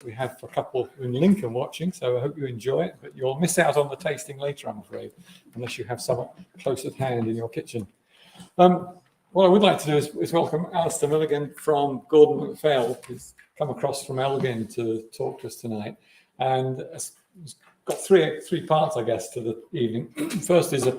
we have a couple in Lincoln watching, so I hope you enjoy it, but you'll miss out on the tasting later, I'm afraid, unless you have some close at hand in your kitchen. What I would like to do is welcome Alastair Milligan from Gordon Macphail, who's come across from Elgin to talk to us tonight. And it's got three parts, I guess, to the evening. First is a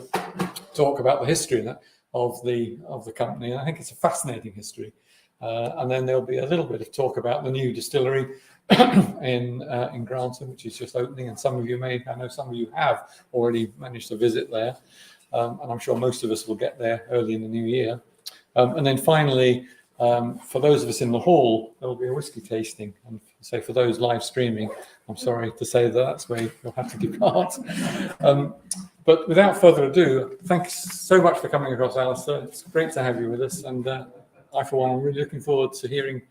talk about the history of the company, and I think it's a fascinating history. And then there'll be a little bit of talk about the new distillery in Grantown, which is just opening, and some of you I know some of you have already managed to visit there, and I'm sure most of us will get there early in the new year. And then finally, for those of us in the hall, there will be a whiskey tasting. And so for those live streaming, I'm sorry to say that's where you'll have to depart. But without further ado, thanks so much for coming across, Alastair. It's great to have you with us. And I, for one, am really looking forward to hearing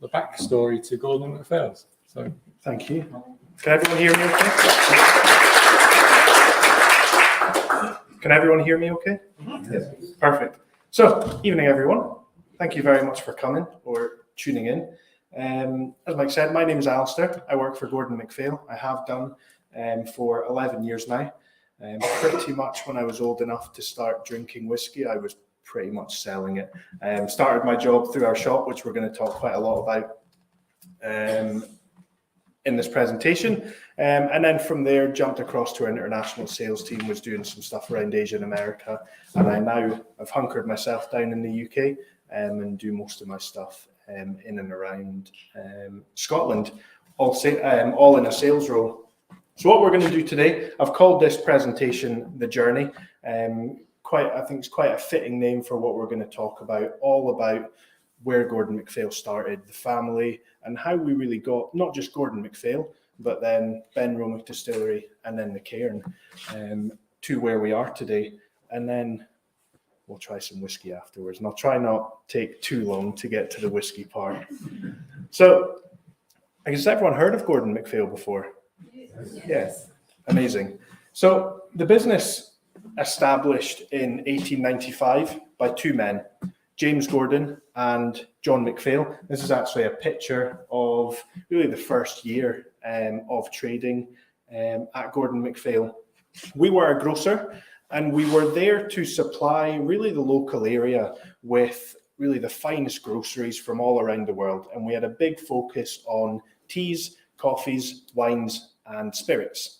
the backstory to Gordon Macphail. So thank you. Can everyone hear me okay? Can everyone hear me okay? Yes. Perfect. So, evening everyone. Thank you very much for coming or tuning in. As Mike said, my name is Alastair. I work for Gordon Macphail. I have done for 11 years now. Pretty much when I was old enough to start drinking whiskey, I was pretty much selling it. Started my job through our shop, which we're going to talk quite a lot about in this presentation. And then from there, jumped across to our international sales team, was doing some stuff around Asia and America. And I now have hunkered myself down in the UK and do most of my stuff in and around Scotland, all in a sales role. So what we're going to do today, I've called this presentation The Journey. I think it's quite a fitting name for what we're going to talk about, all about where Gordon Macphail started, the family, and how we really got not just Gordon Macphail, but then Ben Romick Distillery and then the Cairn to where we are today. And then we'll try some whiskey afterwards. And I'll try not take too long to get to the whiskey part. So, I guess everyone heard of Gordon Macphail before? Yes. Amazing. So the business established in 1895 by two men, James Gordon and John Macphail. This is actually a picture of really the first year of trading at Gordon Macphail. We were a grocer, and we were there to supply really the local area with really the finest groceries from all around the world. And we had a big focus on teas, coffees, wines, and spirits,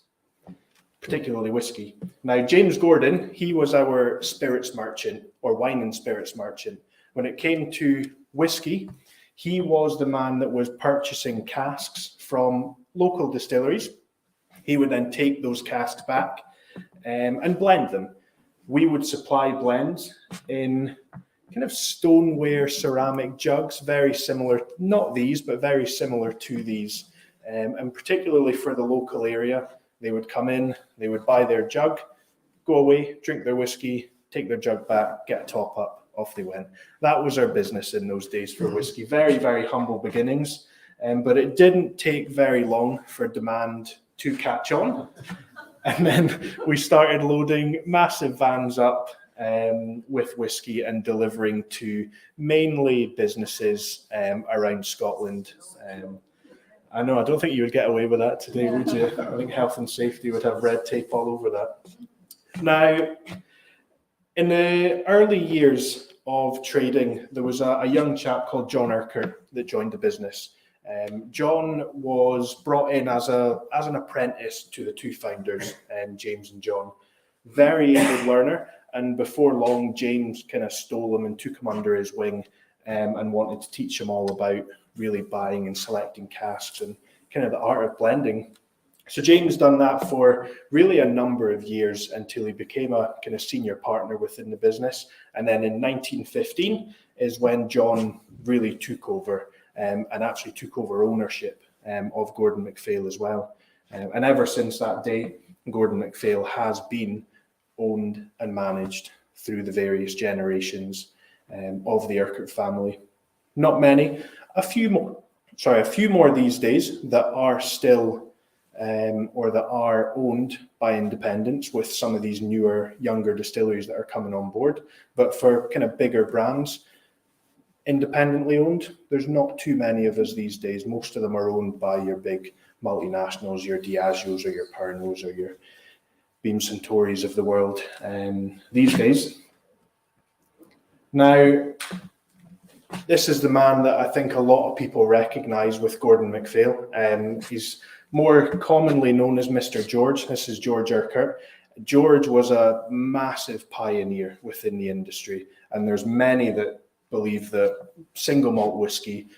particularly whiskey. Now, James Gordon, he was our spirits merchant or wine and spirits merchant. When it came to whiskey, he was the man that was purchasing casks from local distilleries. He would then take those casks back and blend them. We would supply blends in kind of stoneware ceramic jugs, very similar, not these, but very similar to these. And particularly for the local area, they would come in, they would buy their jug, go away, drink their whiskey, take their jug back, get a top up, off they went. That was our business in those days for whiskey. Very, very humble beginnings. But it didn't take very long for demand to catch on. And then we started loading massive vans up with whiskey and delivering to mainly businesses around Scotland. I know, I don't think you would get away with that today, would you? I think health and safety would have red tape all over that. Now, in the early years of trading, there was a young chap called John Urquhart that joined the business. John was brought in as an apprentice to the two founders, James and John. Very able learner, and before long, James kind of stole him and took him under his wing and wanted to teach him all about really buying and selecting casks and kind of the art of blending. So James done that for really a number of years until he became a kind of senior partner within the business. And then in 1915 is when John really took over and actually took over ownership of Gordon Macphail as well. And ever since that day, Gordon Macphail has been owned and managed through the various generations of the Urquhart family. Not many, a few more these days that are still or that are owned by independents, with some of these newer, younger distilleries that are coming on board. But for kind of bigger brands, independently owned. There's not too many of us these days. Most of them are owned by your big multinationals, your Diageos or your Pernod's or your Beam Suntories of the world these days. Now, this is the man that I think a lot of people recognise with Gordon Macphail. He's more commonly known as Mr. George. This is George Urquhart. George was a massive pioneer within the industry, and there's many that believe that single malt whiskey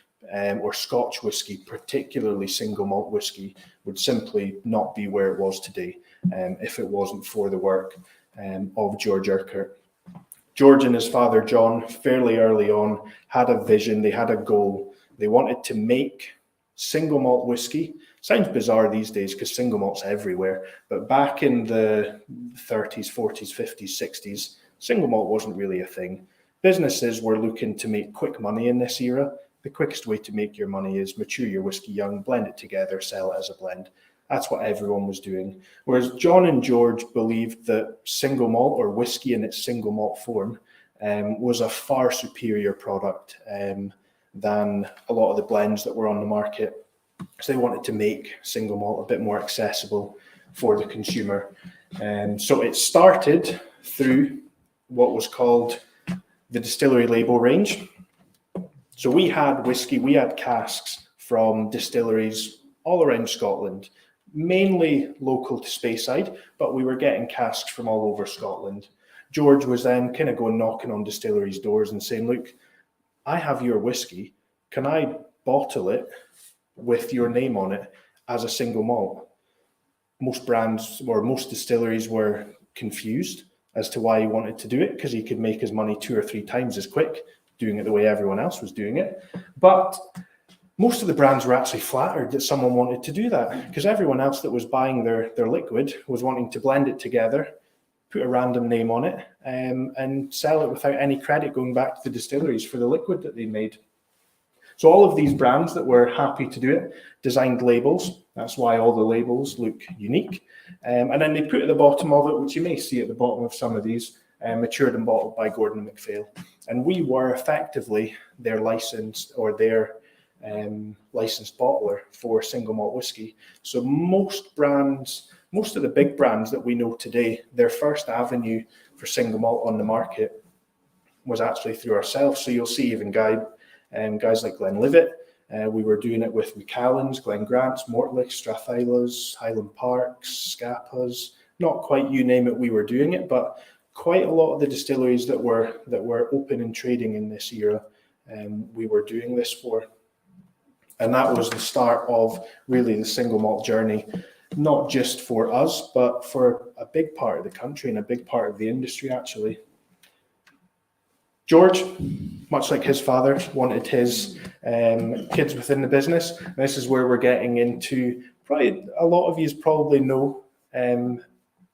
or Scotch whiskey, particularly single malt whiskey, would simply not be where it was today if it wasn't for the work of George Urquhart. George and his father John, fairly early on, had a vision, they had a goal. They wanted to make single malt whiskey. Sounds bizarre these days because single malt's everywhere, but back in the 30s, 40s, 50s, 60s, single malt wasn't really a thing. Businesses were looking to make quick money in this era. The quickest way to make your money is mature your whiskey young, blend it together, sell it as a blend. That's what everyone was doing. Whereas John and George believed that single malt, or whiskey in its single malt form, was a far superior product than a lot of the blends that were on the market. So they wanted to make single malt a bit more accessible for the consumer. So it started through what was called the distillery label range. So we had whiskey, we had casks from distilleries all around Scotland, mainly local to Speyside, but we were getting casks from all over Scotland. George was then kind of going knocking on distilleries' doors and saying, look, I have your whiskey. Can I bottle it with your name on it as a single malt? Most brands or most distilleries were confused as to why he wanted to do it, because he could make his money 2 or 3 times as quick doing it the way everyone else was doing it. But most of the brands were actually flattered that someone wanted to do that, because everyone else that was buying their liquid was wanting to blend it together, put a random name on it, and sell it without any credit going back to the distilleries for the liquid that they made. So all of these brands that were happy to do it designed labels. That's why all the labels look unique. And then they put at the bottom of it, which you may see at the bottom of some of these, matured and bottled by Gordon Macphail. And we were effectively their licensed or their licensed bottler for single malt whiskey. So most brands, most of the big brands that we know today, their first avenue for single malt on the market was actually through ourselves. So you'll see even guys like Glenlivet. We were doing it with Macallan's, Glengrant's, Mortlich's, Strathislas, Highland Park's, Scappa's. Not quite you name it, we were doing it, but quite a lot of the distilleries that were open and trading in this era, we were doing this for. And that was the start of really the single malt journey, not just for us, but for a big part of the country and a big part of the industry, actually. George, much like his father, wanted his kids within the business. And this is where we're getting into, probably a lot of you probably know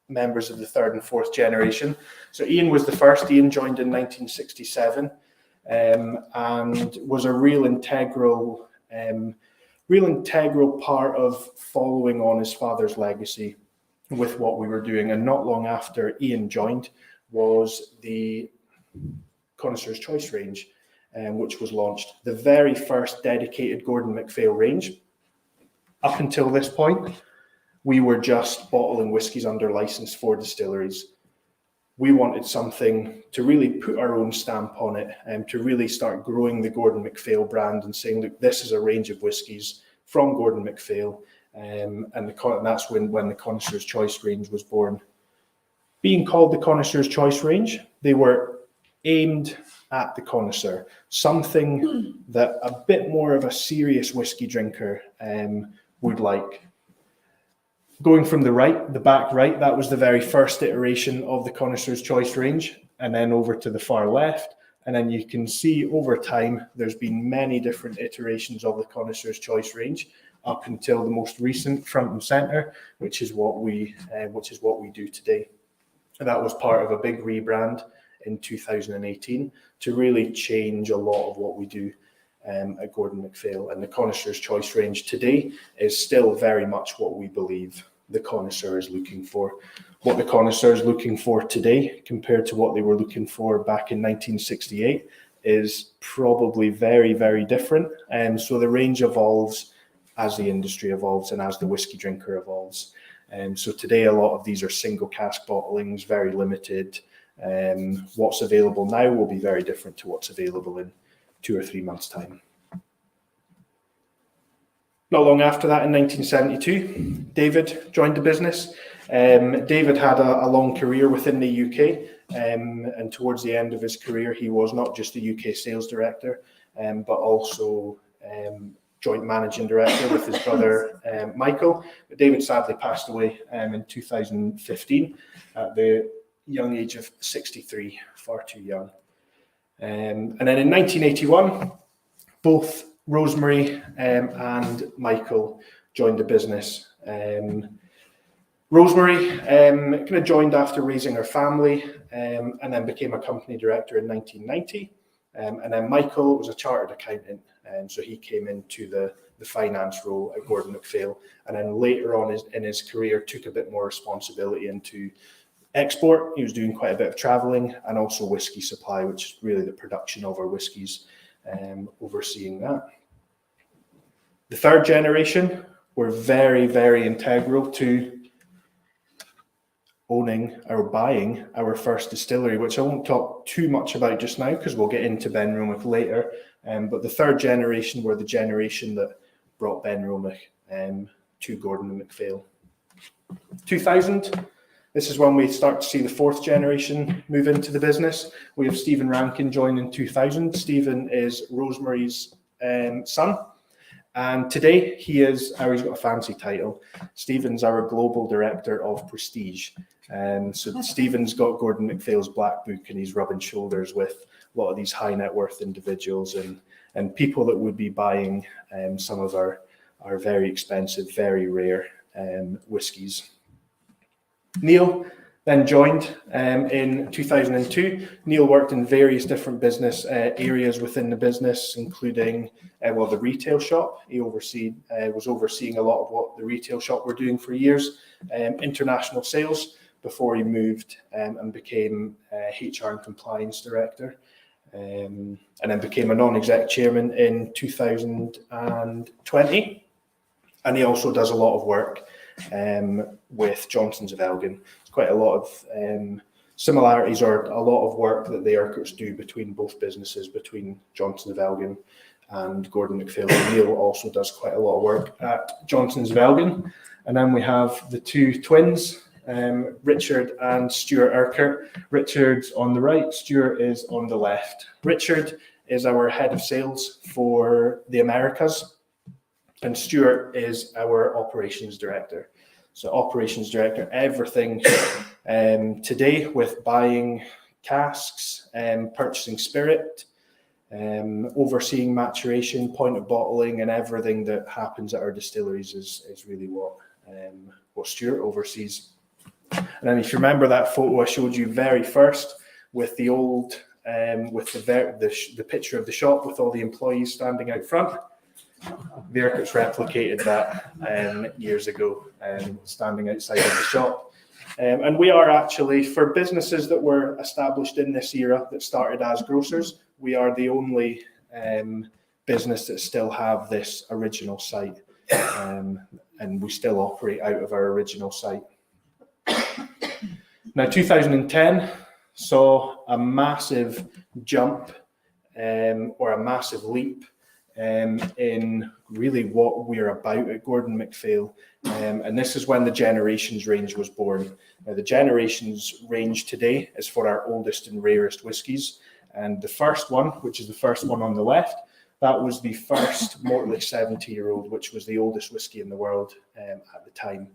members of the 3rd and 4th generation. So Ian was the first. Ian joined in 1967 and was a real integral part of following on his father's legacy with what we were doing. And not long after Ian joined was the Connoisseur's Choice range, which was launched, the very first dedicated Gordon Macphail range. Up until this point, we were just bottling whiskies under license for distilleries. We wanted something to really put our own stamp on it and to really start growing the Gordon Macphail brand and saying, look, this is a range of whiskies from Gordon Macphail. And that's when the Connoisseur's Choice range was born. Being called the Connoisseur's Choice range, they were aimed at the connoisseur, something that a bit more of a serious whiskey drinker would like. Going from the back right, that was the very first iteration of the Connoisseur's Choice range, and then over to the far left. And then you can see over time, there's been many different iterations of the Connoisseur's Choice range up until the most recent front and center, which is what we do today. And that was part of a big rebrand in 2018 to really change a lot of what we do at Gordon Macphail. And the Connoisseur's Choice range today is still very much what we believe the connoisseur is looking for. What the connoisseur is looking for today compared to what they were looking for back in 1968 is probably very, very different. And so the range evolves as the industry evolves and as the whiskey drinker evolves. So today, a lot of these are single cask bottlings, very limited. What's available now will be very different to what's available in 2 or 3 months' time. Not long after that, in 1972, David joined the business. David had a long career within the UK, and towards the end of his career, he was not just the UK sales director, but also joint managing director with his brother Michael. But David sadly passed away in 2015 at the young age of 63, far too young. And then in 1981, both Rosemary and Michael joined the business. Rosemary kind of joined after raising her family and then became a company director in 1990. And then Michael was a chartered accountant, so he came into the finance role at Gordon Macphail, and then later on in his career took a bit more responsibility into export. He was doing quite a bit of traveling and also whiskey supply, which is really the production of our whiskies, overseeing that. The third generation were very, very integral to owning or buying our first distillery, which I won't talk too much about just now because we'll get into Ben Romick later. But the third generation were the generation that brought Ben Romick to Gordon Macphail. 2000, this is when we start to see the fourth generation move into the business. We have Stephen Rankin join in 2000. Stephen is Rosemary's son. And today he's got a fancy title. Stephen's our global director of prestige. So Stephen's got Gordon Macphail's black book, and he's rubbing shoulders with a lot of these high net worth individuals and people that would be buying some of our very expensive, very rare whiskies. Neil then joined in 2002. Neil worked in various different business areas within the business, including the retail shop. He was overseeing a lot of what the retail shop were doing for years, international sales, before he moved and became HR and compliance director, and then became a non-exec chairman in 2020. And he also does a lot of work with Johnsons of Elgin. There's quite a lot of similarities or a lot of work that the Urquharts do between both businesses, between Johnsons of Elgin and Gordon Macphail. Neil also does quite a lot of work at Johnsons of Elgin. And then we have the two twins, Richard and Stuart Urquhart. Richard's on the right, Stuart is on the left. Richard is our head of sales for the Americas, and Stuart is our operations director. So operations director, everything today with buying casks, purchasing spirit, overseeing maturation, point of bottling, and everything that happens at our distilleries is really what Stuart oversees. And then if you remember that photo I showed you very first with the old, with the picture of the shop with all the employees standing out front, the Urquharts replicated that years ago, standing outside of the shop. And we are actually, for businesses that were established in this era that started as grocers, we are the only business that still have this original site, and we still operate out of our original site. Now, 2010 saw a massive jump or a massive leap in really what we're about at Gordon Macphail, and this is when the Generations range was born. Now, the Generations range today is for our oldest and rarest whiskies, and the first one, which is the first one on the left, that was the first Mortlake 70-year-old, which was the oldest whiskey in the world at the time,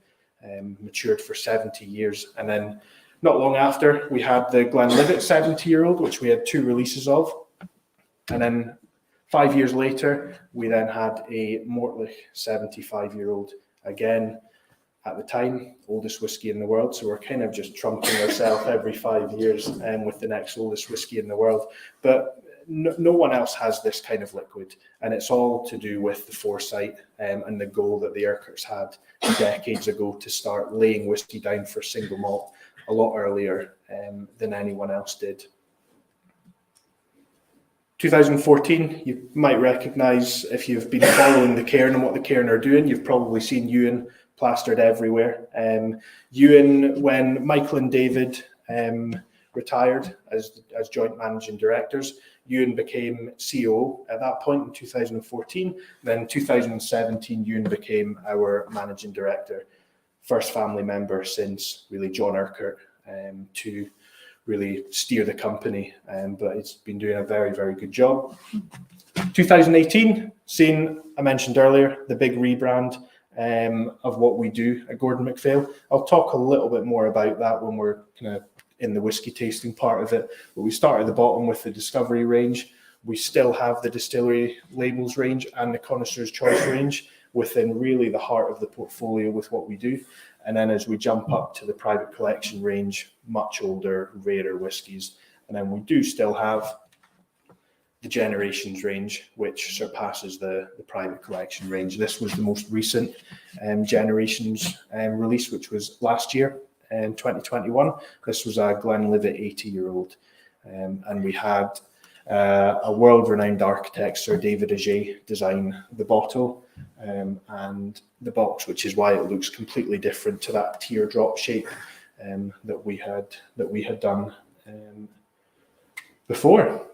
matured for 70 years. And then not long after, we had the Glenlivet 70-year-old, which we had 2 releases of. And then 5 years later, we then had a Mortlake 75-year-old, again, at the time, oldest whiskey in the world. So we're kind of just trumping ourselves every 5 years with the next oldest whiskey in the world. But no one else has this kind of liquid. And it's all to do with the foresight and the goal that the Urquharts had decades ago to start laying whiskey down for single malt a lot earlier than anyone else did. 2014, you might recognise, if you've been following the Cairn and what the Cairn are doing, you've probably seen Ewan plastered everywhere. Ewan, when Michael and David retired as joint managing directors, Ewan became CEO at that point in 2014. Then in 2017, Ewan became our managing director, first family member since really John Urquhart to really steer the company, but it's been doing a very, very good job. 2018, I mentioned earlier, the big rebrand of what we do at Gordon Macphail. I'll talk a little bit more about that when we're kind of in the whiskey tasting part of it, but we start at the bottom with the Discovery range. We still have the Distillery Labels range and the Connoisseur's Choice range within really the heart of the portfolio with what we do. And then as we jump up to the Private Collection range, much older, rarer whiskies. And then we do still have the Generations range, which surpasses the Private Collection range. This was the most recent Generations release, which was last year in 2021. This was a Glenlivet 80-year-old. And we had a world-renowned architect, Sir David Auger, design the bottle and the box, which is why it looks completely different to that teardrop shape that we had done before.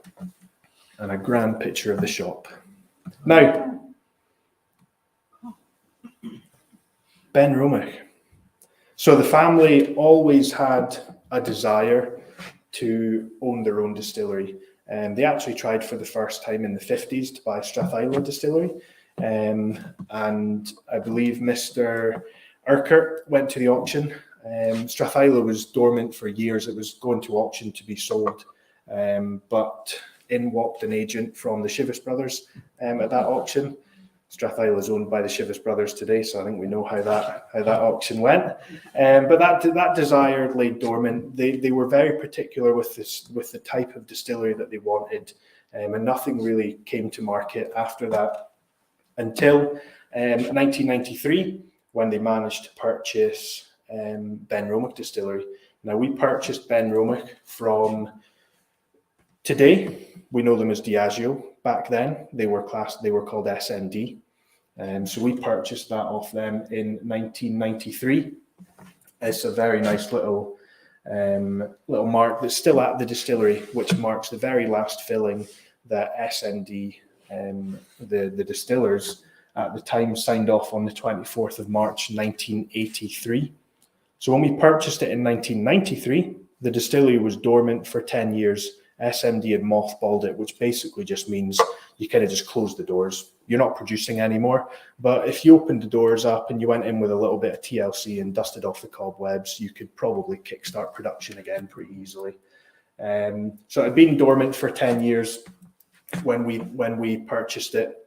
And a grand picture of the shop. Now, Benromach. So the family always had a desire to own their own distillery. They actually tried for the first time in the 50s to buy Strathisla Distillery. And I believe Mr. Urquhart went to the auction. Strathisla was dormant for years. It was going to auction to be sold. But in walked an agent from the Chivas brothers at that auction. Strathisla is owned by the Chivas brothers today, so I think we know how that auction went. But that desire lay dormant. They were very particular with the type of distillery that they wanted, and nothing really came to market after that until 1993, when they managed to purchase Benromach Distillery. Now, we purchased Benromach from, today we know them as Diageo. Back then they were called SND. So we purchased that off them in 1993. It's a very nice little mark that's still at the distillery, which marks the very last filling that SND, the distillers at the time, signed off on the 24th of March 1983. So when we purchased it in 1993, the distillery was dormant for 10 years. SMD had mothballed it, which basically just means you kind of just close the doors. You're not producing anymore. But if you opened the doors up and you went in with a little bit of TLC and dusted off the cobwebs, you could probably kickstart production again pretty easily. So it had been dormant for 10 years when we purchased it.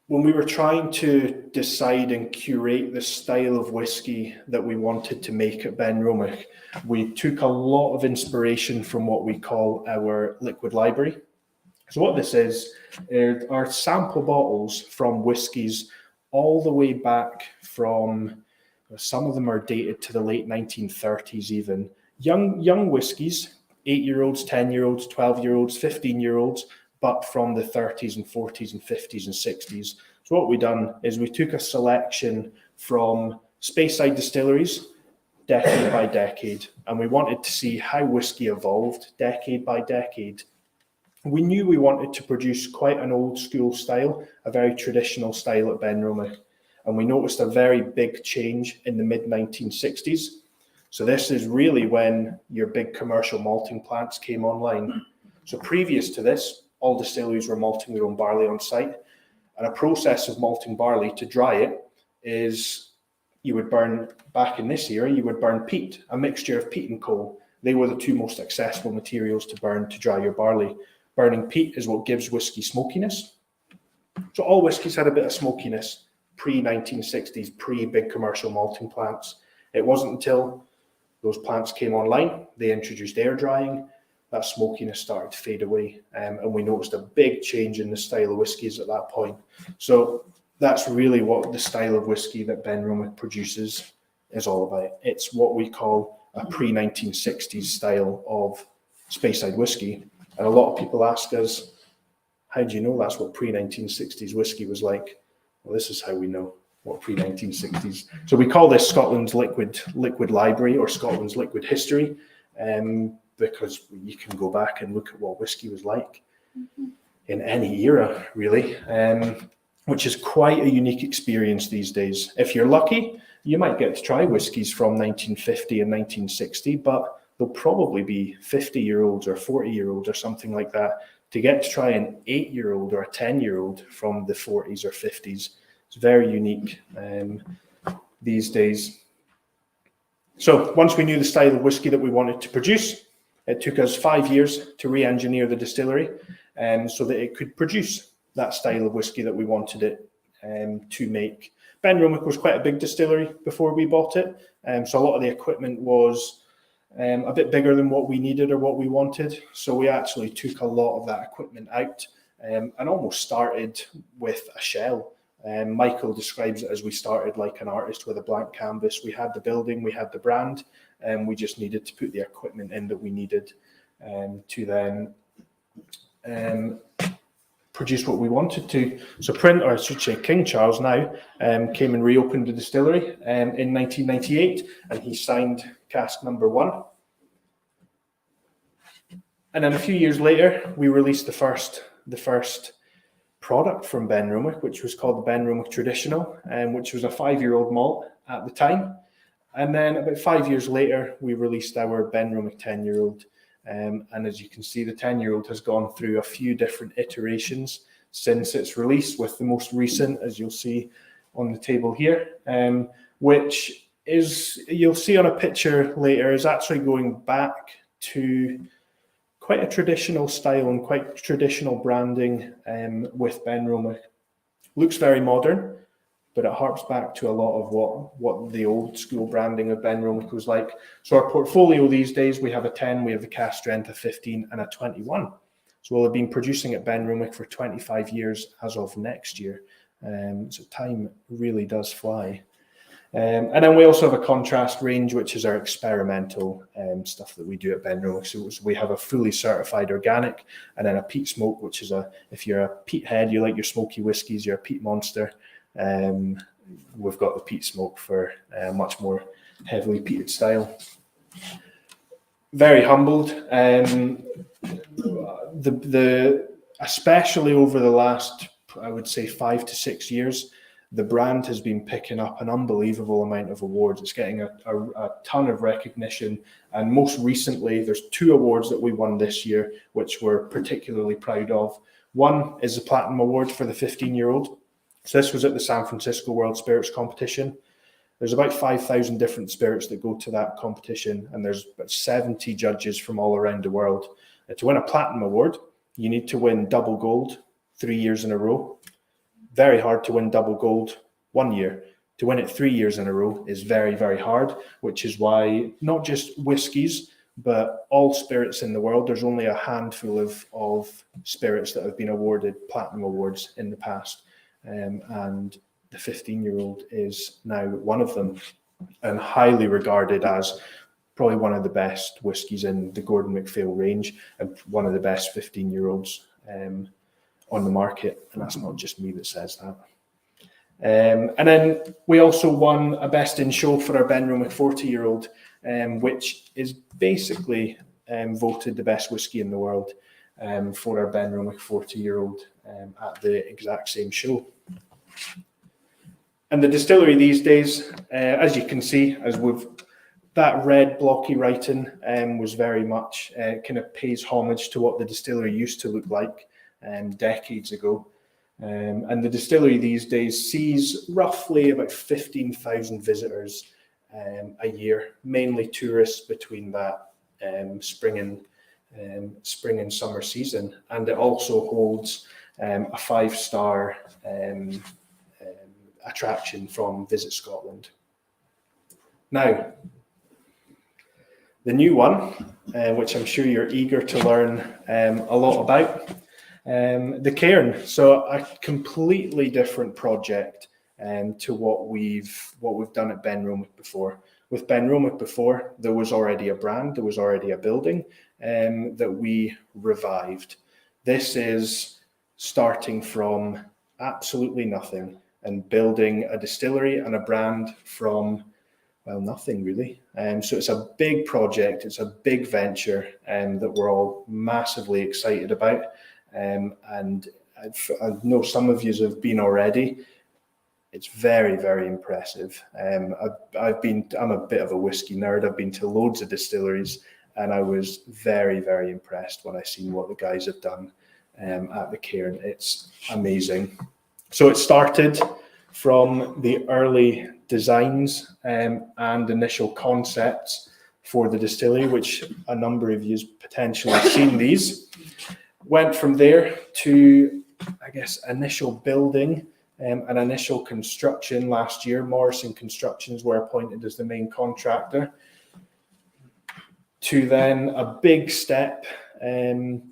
When we were trying to decide and curate the style of whiskey that we wanted to make at Benromach, we took a lot of inspiration from what we call our liquid library. So what this is are sample bottles from whiskies all the way back from, some of them are dated to the late 1930s even. Young whiskies, 8-year-olds, 10-year-olds, 12-year-olds, 15-year-olds, but from the 30s and 40s and 50s and 60s. So what we done is we took a selection from Speyside distilleries, decade by decade, and we wanted to see how whiskey evolved decade by decade. We knew we wanted to produce quite an old school style, a very traditional style at Benromach, and we noticed a very big change in the mid-1960s. So this is really when your big commercial malting plants came online. So previous to this, all distilleries were malting their own barley on site. And a process of malting barley to dry it is you would burn, back in this era, you would burn peat, a mixture of peat and coal. They were the two most accessible materials to burn to dry your barley. Burning peat is what gives whiskey smokiness. So all whiskies had a bit of smokiness pre-1960s, pre-big commercial malting plants. It wasn't until those plants came online, they introduced air drying, that smokiness started to fade away, and we noticed a big change in the style of whiskies at that point. So that's really what the style of whiskey that Benromach produces is all about. It's what we call a pre-1960s style of Speyside whiskey. And a lot of people ask us, how do you know that's what pre-1960s whiskey was like? Well, this is how we know what pre-1960s. So we call this Scotland's liquid library, or Scotland's liquid history, because you can go back and look at what whiskey was like in any era, really, which is quite a unique experience these days. If you're lucky, you might get to try whiskies from 1950 and 1960, but they'll probably be 50-year-olds or 40-year-olds or something like that. To get to try an 8-year-old or a 10-year-old from the 40s or 50s, it's very unique these days. So once we knew the style of whiskey that we wanted to produce, it took us 5 years to re-engineer the distillery so that it could produce that style of whiskey that we wanted it to make. Benromach was quite a big distillery before we bought it, so a lot of the equipment was a bit bigger than what we needed or what we wanted. So we actually took a lot of that equipment out and almost started with a shell. Michael describes it as we started like an artist with a blank canvas. We had the building, we had the brand, and we just needed to put the equipment in that we needed to then produce what we wanted to. So King Charles now came and reopened the distillery in 1998, and he signed cask number 1. And then a few years later, we released the first product from Benromach, which was called the Benromach Traditional, which was a 5-year-old malt at the time. And then about 5 years later, we released our Benromach 10-year-old. And as you can see, the 10-year-old has gone through a few different iterations since its release, with the most recent, as you'll see on the table here, which is, you'll see on a picture later, is actually going back to quite a traditional style and quite traditional branding with Benromach. Looks very modern, but it harps back to a lot of what the old school branding of Benromach was like. So our portfolio these days, we have a 10, we have the cask strength, a 15 and a 21. So we'll have been producing at Benromach for 25 years as of next year. So time really does fly. And then we also have a contrast range, which is our experimental stuff that we do at Benromach. So we have a fully certified organic, and then a peat smoke, which is if you're a peat head, you like your smoky whiskies, you're a peat monster. We've got the peat smoke for much more heavily peated style. Very humbled. Especially over the last, I would say, 5 to 6 years, the brand has been picking up an unbelievable amount of awards. It's getting a ton of recognition. And most recently, there's 2 awards that we won this year, which we're particularly proud of. One is the Platinum Award for the 15-year-old. So this was at the San Francisco World Spirits Competition. There's about 5,000 different spirits that go to that competition, and there's about 70 judges from all around the world. To win a Platinum Award, you need to win double gold 3 years in a row. Very hard to win double gold 1 year. To win it 3 years in a row is very, very hard, which is why not just whiskies, but all spirits in the world, there's only a handful of spirits that have been awarded Platinum Awards in the past. And the 15-year-old is now one of them, and highly regarded as probably one of the best whiskies in the Gordon Macphail range, and one of the best 15-year-olds on the market. And that's not just me that says that. And then we also won a Best in Show for our Benromach 40-year-old, which is basically voted the best whiskey in the world for our Benromach 40-year-old at the exact same show. And the distillery these days, as you can see, that red blocky writing was very much kind of pays homage to what the distillery used to look like decades ago. And the distillery these days sees roughly about 15,000 visitors a year, mainly tourists between that spring and summer season. And it also holds a 5-star attraction from Visit Scotland. Now, the new one, which I'm sure you're eager to learn a lot about, the Cairn. So a completely different project to what we've done at Benromach before. with Benromach before, there was already a brand, there was already a building that we revived. This is starting from absolutely nothing and building a distillery and a brand from, well, nothing really. So it's a big project, it's a big venture that we're all massively excited about. And I know some of you have been already. It's very, very impressive. I'm a bit of a whiskey nerd. I've been to loads of distilleries, and I was very, very impressed when I seen what the guys have done at the Cairn. It's amazing. So it started from the early designs and initial concepts for the distillery, which a number of you potentially seen these. Went from there to, I guess, initial building and initial construction last year. Morrison Constructions were appointed as the main contractor. To then a big step in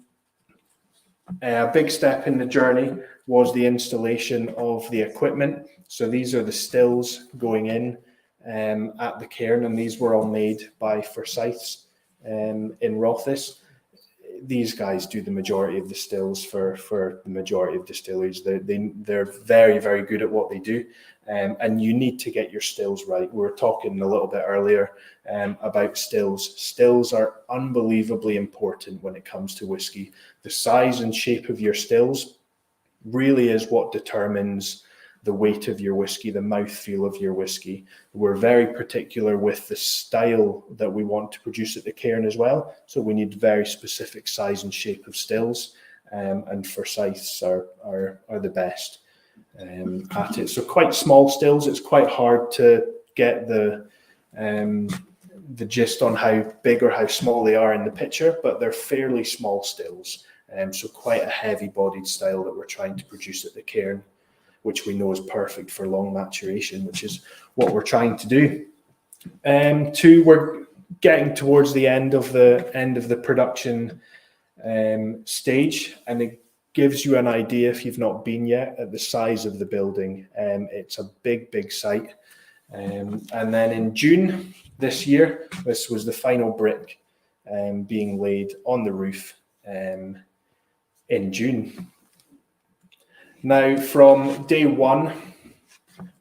the journey was the installation of the equipment. So these are the stills going in at the Cairn, and these were all made by Forsyths in Rothes. These guys do the majority of the stills for the majority of distilleries. They're very, very good at what they do, and you need to get your stills right. We were talking a little bit earlier about stills. Stills are unbelievably important when it comes to whiskey. The size and shape of your stills really is what determines the weight of your whiskey, the mouthfeel of your whiskey. We're very particular with the style that we want to produce at the Cairn as well. So we need very specific size and shape of stills, and Forsyths are the best at it. So quite small stills. It's quite hard to get the gist on how big or how small they are in the picture, but they're fairly small stills. So quite a heavy-bodied style that we're trying to produce at the Cairn, which we know is perfect for long maturation, which is what we're trying to do. We're getting towards the end of the production stage, and it gives you an idea, if you've not been yet, at the size of the building. It's a big site. And then in June this year, this was the final brick being laid on the roof in June. Now, from day one,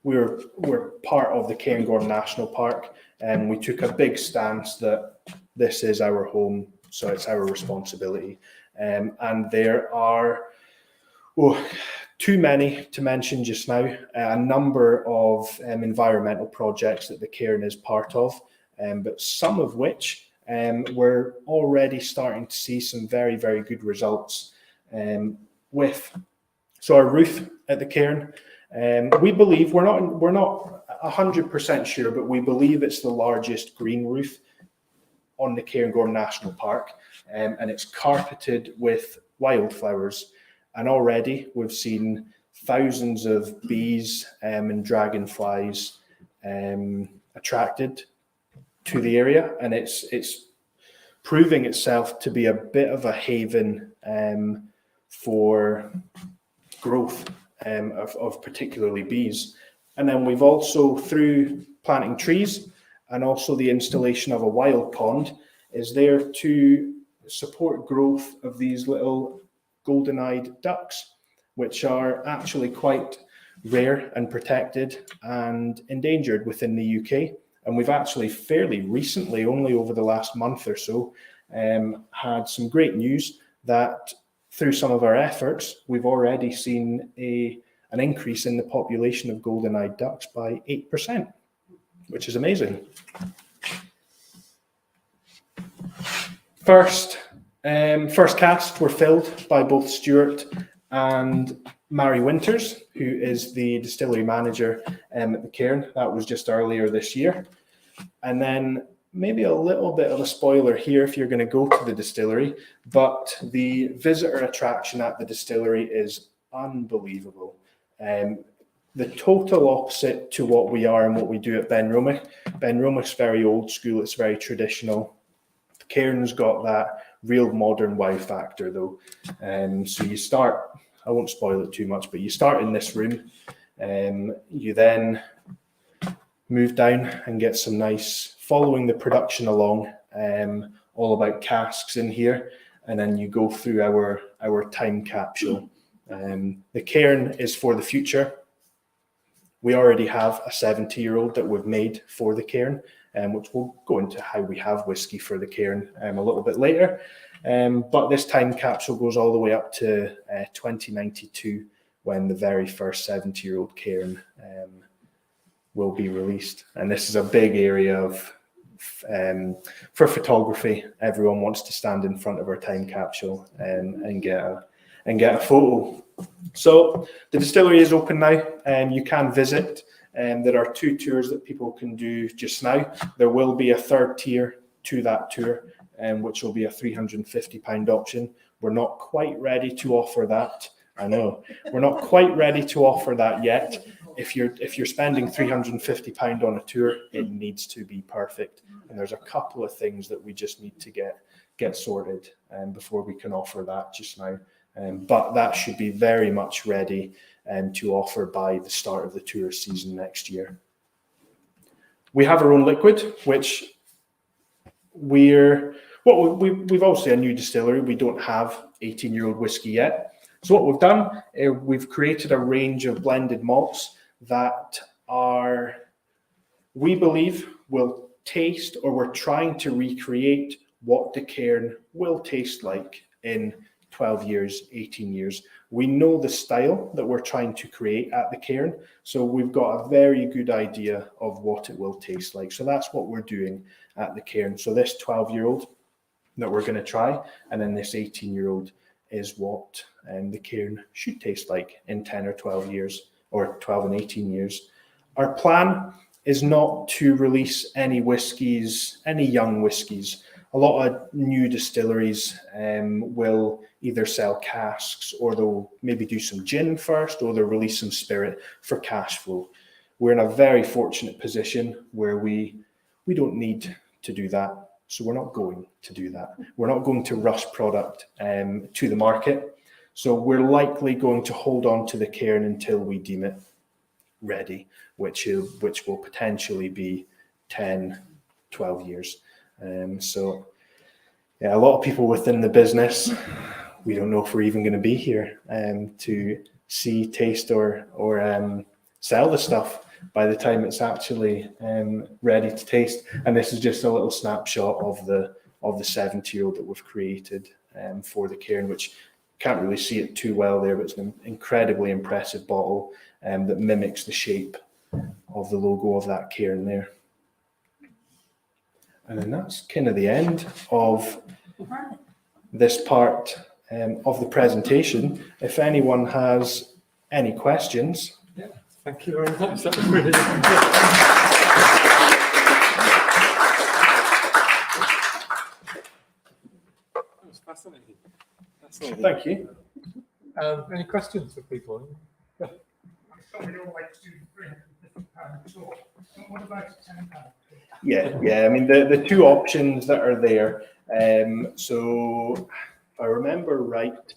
we're part of the Cairngorm National Park, and we took a big stance that this is our home, so it's our responsibility. And there are too many to mention just now. A number of environmental projects that the Cairn is part of, but some of which we're already starting to see some very, very good results with. So our roof at the Cairn, we believe, we're not 100% sure, but we believe it's the largest green roof on the Cairngorm National Park, and it's carpeted with wildflowers. And already we've seen thousands of bees and dragonflies attracted to the area, and it's proving itself to be a bit of a haven for growth of particularly bees. And then we've also, through planting trees and also the installation of a wild pond, is there to support growth of these little golden-eyed ducks, which are actually quite rare and protected and endangered within the UK. And we've actually fairly recently, only over the last month or so, had some great news that through some of our efforts, we've already seen an increase in the population of golden-eyed ducks by 8%, which is amazing. First cast were filled by both Stuart and Mary Winters, who is the distillery manager at the Cairn. That was just earlier this year. And then maybe a little bit of a spoiler here if you're going to go to the distillery, but the visitor attraction at the distillery is unbelievable. The total opposite to what we are and what we do at Benromach. Benromach's very old school, it's very traditional. The Cairn's got that real modern wow factor though. So you start, I won't spoil it too much, but you start in this room, you then move down and get some nice, following the production along, all about casks in here, and then you go through our time capsule. The cairn is for the future. We already have a 70-year-old that we've made for the cairn, which we'll go into how we have whiskey for the cairn a little bit later. But this time capsule goes all the way up to 2092, when the very first 70-year-old cairn will be released. And this is a big area of for photography. Everyone wants to stand in front of our time capsule and get a photo. So the distillery is open now, and you can visit. There are 2 tours that people can do just now. There will be a third tier to that tour, which will be a £350 option. We're not quite ready to offer that. I know we're not quite ready to offer that yet. If you're spending £350 on a tour, it needs to be perfect, and there's a couple of things that we just need to get sorted before we can offer that just now. But that should be very much ready to offer by the start of the tourist season next year. We have our own liquid, which we've obviously a new distillery. We don't have 18-year-old whiskey yet. So what we've done, we've created a range of blended malts that we believe will taste, or we're trying to recreate what the cairn will taste like in 12 years, 18 years. We know the style that we're trying to create at the cairn, so we've got a very good idea of what it will taste like. So that's what we're doing at the cairn. So this 12-year-old that we're going to try, and then this 18-year-old is what the cairn should taste like in 10 or 12 years, or 12 and 18 years. Our plan is not to release any whiskies, any young whiskies. A lot of new distilleries will either sell casks, or they'll maybe do some gin first, or they'll release some spirit for cash flow. We're in a very fortunate position where we don't need to do that. So we're not going to do that. We're not going to rush product to the market. So we're likely going to hold on to the cairn until we deem it ready, which will potentially be 10, 12 years. So yeah, a lot of people within the business, we don't know if we're even going to be here to see, taste, or sell the stuff by the time it's actually ready to taste. And this is just a little snapshot of the 70-year-old that we've created for the cairn, which can't really see it too well there, but it's an incredibly impressive bottle that mimics the shape of the logo of that cairn there. And then that's kind of the end of this part of the presentation. If anyone has any questions. Yeah, thank you very much. That was really that was fascinating. Thank you. Any questions for people? I saw you all like to do £350 tour. What about a £10 tour? Yeah. I mean, the 2 options that are there. So if I remember right,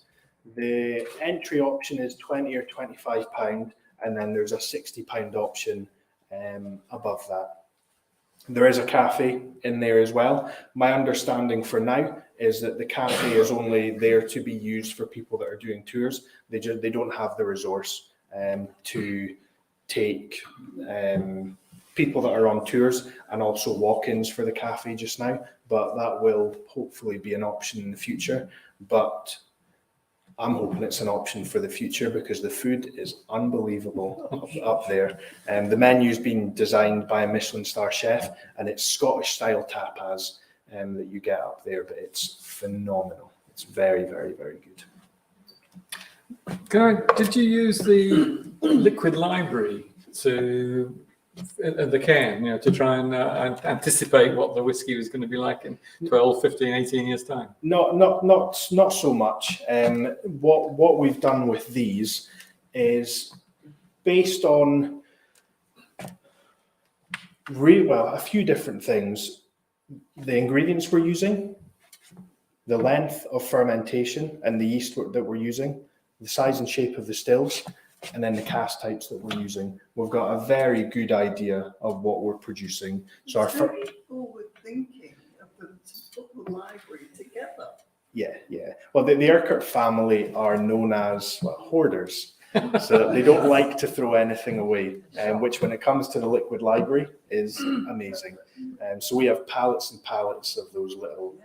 the entry option is £20 or £25, and then there's a £60 option above that. There is a cafe in there as well. My understanding for now is that the cafe is only there to be used for people that are doing tours. They don't have the resource to take people that are on tours and also walk-ins for the cafe just now, but that will hopefully be an option in the future. But I'm hoping it's an option for the future because the food is unbelievable up there. And the menu's been designed by a Michelin star chef, and it's Scottish style tapas that you get up there, but it's phenomenal. It's very, very, very good. Did you use the liquid library to the cairn, to try and anticipate what the whiskey was going to be like in 12, 15, 18 years' time? Not so much. What we've done with these is based on a few different things. The ingredients we're using, the length of fermentation and the yeast that we're using, the size and shape of the stills, and then the cask types that we're using. We've got a very good idea of what we're producing. So our very forward thinking of them to put the library together. yeah. Well, the Urquhart family are known as hoarders. So they don't like to throw anything away, which when it comes to the liquid library is amazing. So we have pallets and pallets of those little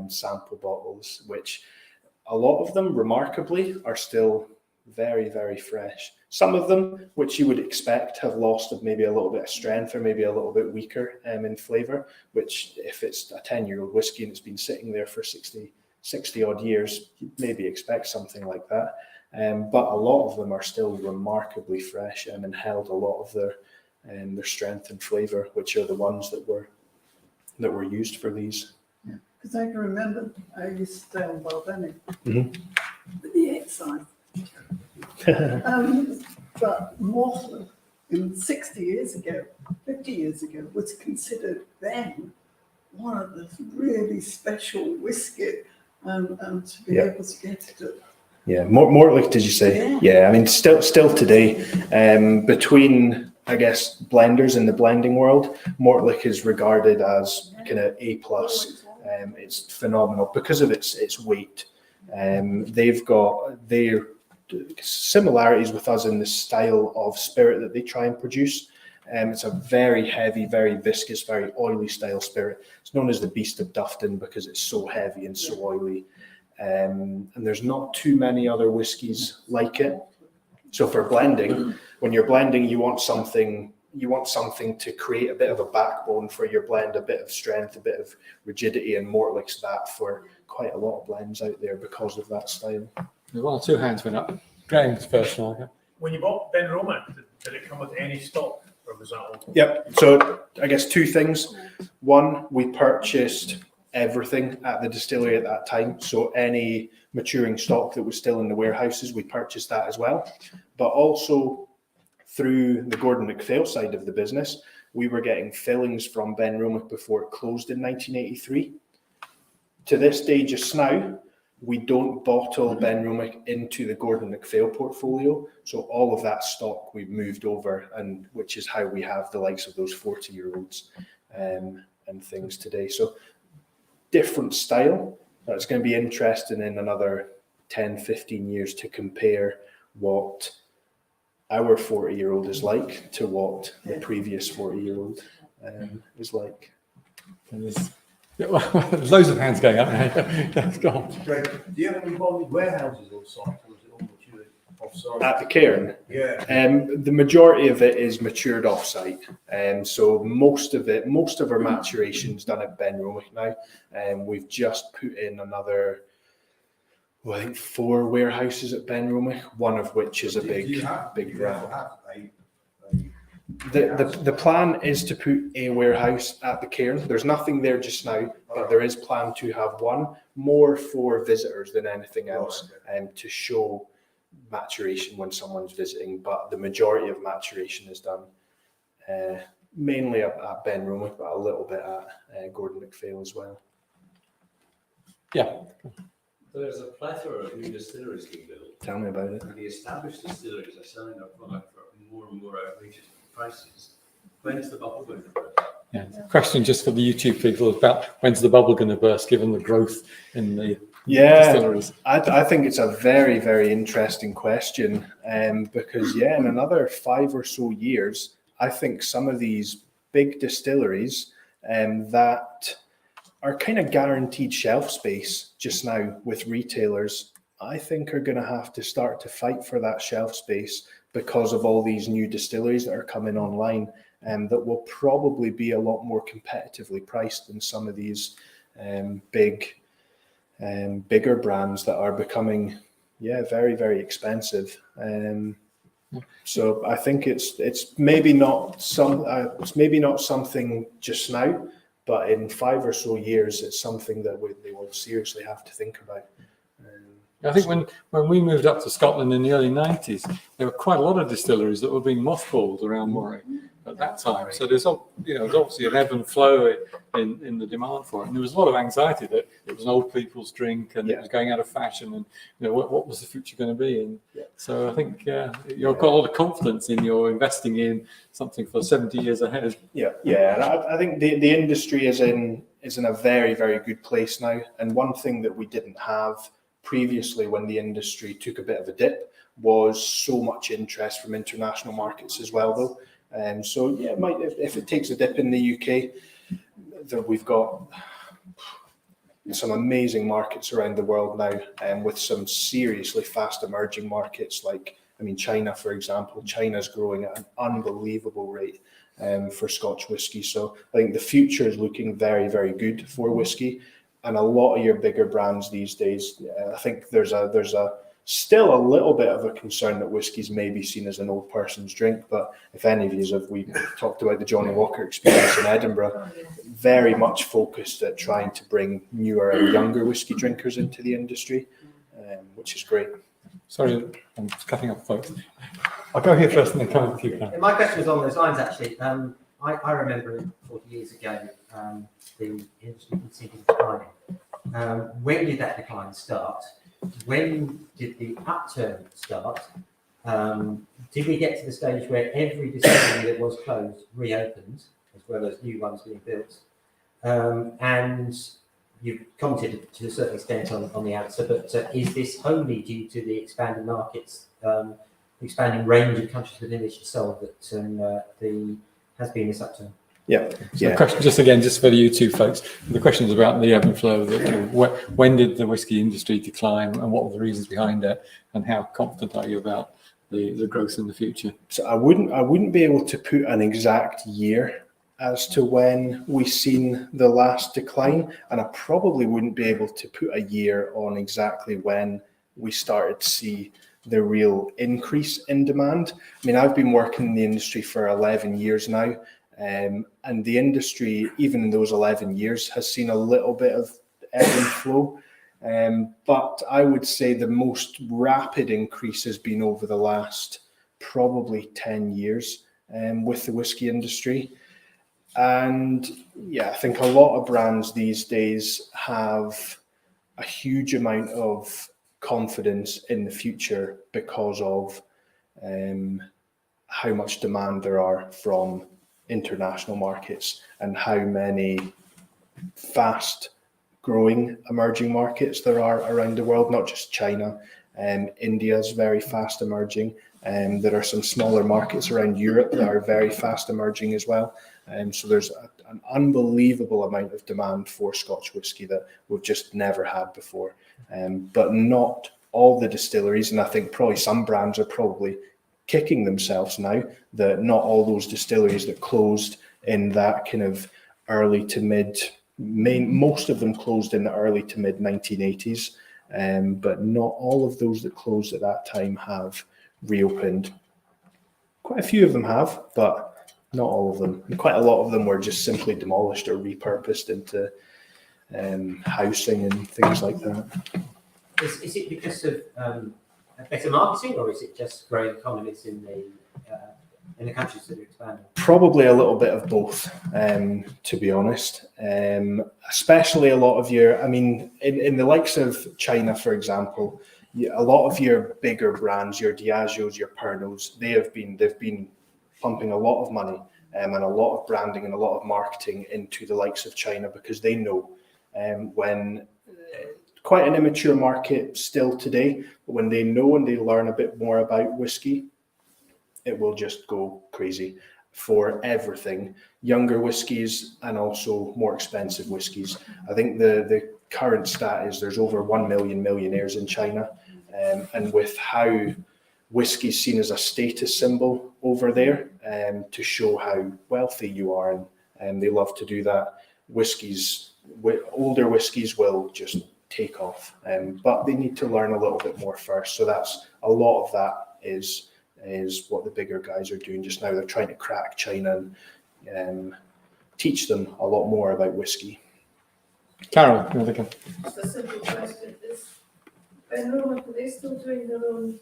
sample bottles, which a lot of them, remarkably, are still very, very fresh. Some of them, which you would expect, have lost maybe a little bit of strength or maybe a little bit weaker in flavour, which if it's a 10-year-old whiskey and it's been sitting there for 60 odd years, you'd maybe expect something like that. But a lot of them are still remarkably fresh and held a lot of their strength and flavour, which are the ones that were used for these. Because I can remember I used to stay on Balvenie with the excise. But Mortley, 60 years ago, 50 years ago, was considered then one of the really special whiskey, and to be able to get it. Yeah, Mortley, did you say? Yeah, I mean, still today, between, I guess, blenders in the blending world, Mortley is regarded as kind of A+. It's phenomenal because of its weight. They've got their similarities with us in the style of spirit that they try and produce. It's a very heavy, very viscous, very oily style spirit. It's known as the Beast of Dufton because it's so heavy and so oily. And there's not too many other whiskies like it. So for blending, when you're blending, you want something to create a bit of a backbone for your blend, a bit of strength, a bit of rigidity, and Mortley's that for quite a lot of blends out there because of that style. There's one or two hands went up. Graham's first one. When you bought Ben Roma, did it come with any stock, or was that all? Yep. So I guess two things. One, we purchased everything at the distillery at that time. So any maturing stock that was still in the warehouses, we purchased that as well. But also through the Gordon Macphail side of the business, we were getting fillings from Ben Roma before it closed in 1983. To this day, just now, we don't bottle Ben Roma into the Gordon Macphail portfolio. So all of that stock we've moved over, and which is how we have the likes of those 40-year-olds and things today. So different style. It's going to be interesting in another 10, 15 years to compare what our 40-year-old is like to what the previous 40-year-old is like. There's loads of hands going up. That's gone. Great. Do you have any bonded warehouses on site, or is it all matured off-site? At the Cairn, the majority of it is matured off-site. So most of our maturation is done at Ben Roma now. We've just put in another, I think 4 warehouses at Ben Roma, one of which is a big brand. The plan is to put a warehouse at the Cairn. There's nothing there just now, but there is plan to have one, more for visitors than anything else, to show maturation when someone's visiting. But the majority of maturation is done mainly at Ben Roma, but a little bit at Gordon Macphail as well. Yeah. There's a plethora of new distilleries being built. Tell me about it. And the established distilleries are selling their product for more and more outrageous prices. When is the bubble going to burst? Yeah. Question just for the YouTube people about when's the bubble going to burst, given the growth in the distilleries? I think it's a very, very interesting question, because in another 5 or so years, I think some of these big distilleries that are kind of guaranteed shelf space just now with retailers, I think are going to have to start to fight for that shelf space because of all these new distilleries that are coming online, that will probably be a lot more competitively priced than some of these bigger brands that are becoming very, very expensive. So I think it's maybe not something just now, but in 5 or so years, it's something that they will seriously have to think about. I think when we moved up to Scotland in the early 90s, there were quite a lot of distilleries that were being mothballed around Moray at that time. So there's obviously an ebb and flow in the demand for it. And there was a lot of anxiety that it was an old people's drink and it Yeah. was going out of fashion, and what was the future going to be? And Yeah. so I think you've got a lot of confidence in your investing in something for 70 years ahead. Yeah, and I think the industry is in a very, very good place now. And one thing that we didn't have previously when the industry took a bit of a dip was so much interest from international markets as well, though. So yeah, if it takes a dip in the UK, that we've got some amazing markets around the world now, and with some seriously fast emerging markets like, China, for example. China's growing at an unbelievable rate for Scotch whisky. So I think the future is looking very, very good for whisky. And a lot of your bigger brands these days, I think there's still a little bit of a concern that whiskey's maybe seen as an old person's drink. But if any of you have, we talked about the Johnny Walker experience in Edinburgh, very much focused at trying to bring newer and younger whiskey drinkers into the industry, which is great. Sorry, I'm cutting off, folks. I'll go here first and then come to you. Yeah, my question was on those lines, actually. I remember 40 years ago, the industry continued declining. When did that decline start? When did the upturn start? Did we get to the stage where every distillery that was closed reopened, as well as new ones being built? And you've commented to a certain extent on the answer, but is this wholly due to the expanding markets, the expanding range of countries within which it's sold, that has been this upturn? Yeah. So the question, just for you two folks, the question is about the ebb and flow. When did the whisky industry decline, and what were the reasons behind it, and how confident are you about the growth in the future? So I wouldn't be able to put an exact year as to when we seen the last decline, and I probably wouldn't be able to put a year on exactly when we started to see the real increase in demand. I've been working in the industry for 11 years now, and the industry, even in those 11 years, has seen a little bit of ebb and flow. But I would say the most rapid increase has been over the last probably 10 years with the whisky industry. And yeah, I think a lot of brands these days have a huge amount of confidence in the future because of how much demand there are from international markets and how many fast growing emerging markets there are around the world, not just China. India is very fast emerging. There are some smaller markets around Europe that are very fast emerging as well. So there's an unbelievable amount of demand for Scotch whisky that we've just never had before. But not all the distilleries, and I think probably some brands are probably kicking themselves now that not all those distilleries that closed in that kind of early to most of them closed in the early to mid 1980s, but not all of those that closed at that time have reopened. Quite a few of them have, but not all of them. And quite a lot of them were just simply demolished or repurposed into housing and things like that. Is it because of better marketing, or is it just growing economies in the countries that are expanding? Probably a little bit of both, to be honest. Especially a lot of your, in the likes of China, for example, a lot of your bigger brands, your Diageos, your Pernots, they've been pumping a lot of money and a lot of branding and a lot of marketing into the likes of China, because they know when quite an immature market still today, but when they know and they learn a bit more about whiskey, it will just go crazy for everything. Younger whiskies and also more expensive whiskies. I think the current stat is there's over 1 million millionaires in China, and with how whiskey is seen as a status symbol over there, to show how wealthy you are, and they love to do that. Older whiskies will just take off, but they need to learn a little bit more first. So that's a lot of that is what the bigger guys are doing just now. They're trying to crack China and teach them a lot more about whiskey. Carol, you want to go? Just a simple question. Are they still doing their own,